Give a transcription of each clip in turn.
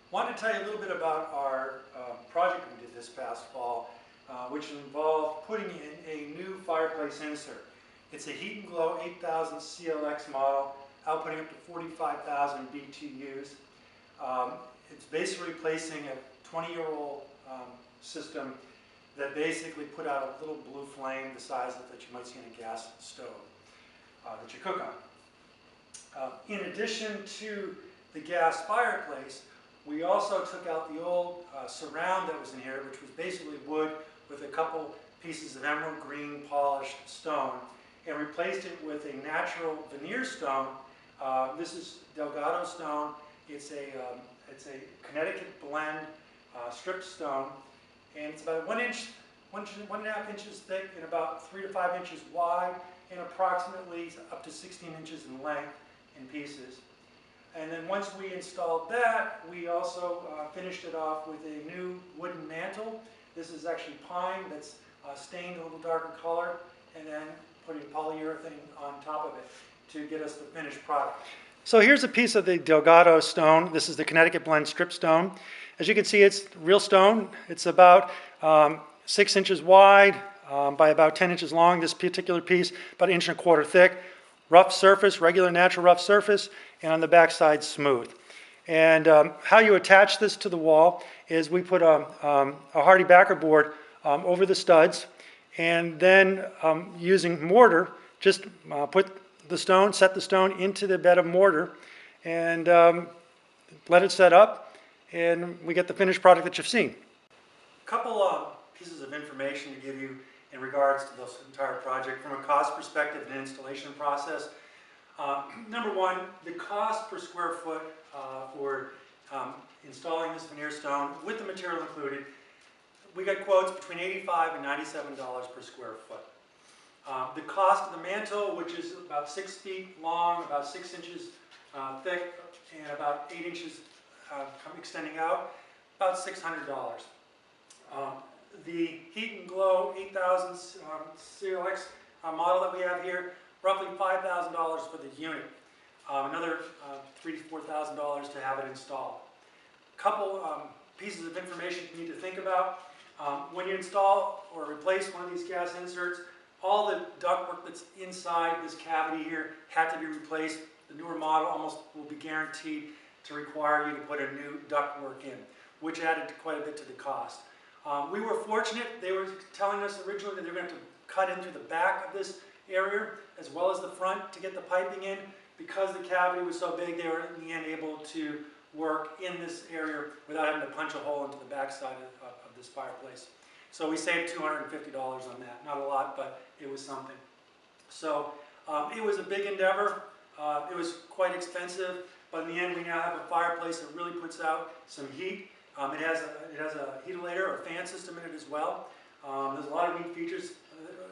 Wanted to tell you a little bit about our project we did this past fall, which involved putting in a new fireplace insert. It's a Heat and Glow 8000 CLX model, outputting up to 45,000 BTUs. It's basically replacing a 20-year-old system that basically put out a little blue flame the size that you might see in a gas stove that you cook on. In addition to the gas fireplace, we also took out the old surround that was in here, which was basically wood with a couple pieces of emerald green polished stone, and replaced it with a natural veneer stone. This is Delgado stone. It's a Connecticut blend stripped stone, and it's about 1.5 inches thick and about 3 to 5 inches wide, and approximately up to 16 inches in length in pieces. And then once we installed that, we also finished it off with a new wooden mantle. This is actually pine that's stained a little darker color, and then putting polyurethane on top of it to get us the finished product. So here's a piece of the Delgado stone. This is the Connecticut blend strip stone. As you can see, it's real stone. It's about 6 inches wide by about 10 inches long. This particular piece, about 1.25 inches thick. Rough surface, regular natural rough surface, and on the back side smooth. And how you attach this to the wall is we put a hardy backer board over the studs, and then using mortar, just put the stone, set the stone into the bed of mortar, and let it set up, and we get the finished product that you've seen. A couple pieces of information to give you in regards to this entire project from a cost perspective and installation process. Number one, the cost per square foot for installing this veneer stone with the material included, we got quotes between $85 and $97 per square foot. The cost of the mantle, which is about 6 feet long, about 6 inches thick, and about 8 inches extending out, about $600. The Heat and Glow 8000 CLX model that we have here, roughly $5,000 for the unit. Another $3,000 to $4,000 to have it installed. A couple pieces of information you need to think about. When you install or replace one of these gas inserts, all the ductwork that's inside this cavity here had to be replaced. The newer model almost will be guaranteed to require you to put a new ductwork in, which added quite a bit to the cost. We were fortunate. They were telling us originally that they were going to have to cut into the back of this area as well as the front to get the piping in. Because the cavity was so big, they were in the end able to work in this area without having to punch a hole into the back side of this fireplace. So we saved $250 on that. Not a lot, but it was something. So it was a big endeavor. It was quite expensive, but in the end we now have a fireplace that really puts out some heat. It has a heatilator or fan system in it as well. There's a lot of neat features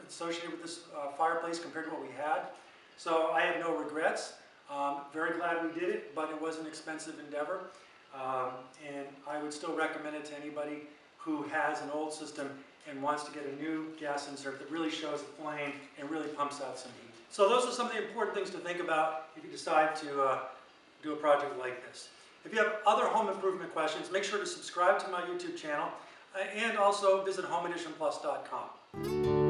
associated with this fireplace compared to what we had. So I have no regrets. Very glad we did it, but it was an expensive endeavor. And I would still recommend it to anybody who has an old system and wants to get a new gas insert that really shows a flame and really pumps out some heat. So those are some of the important things to think about if you decide to do a project like this. If you have other home improvement questions, make sure to subscribe to my YouTube channel and also visit homeeditionplus.com.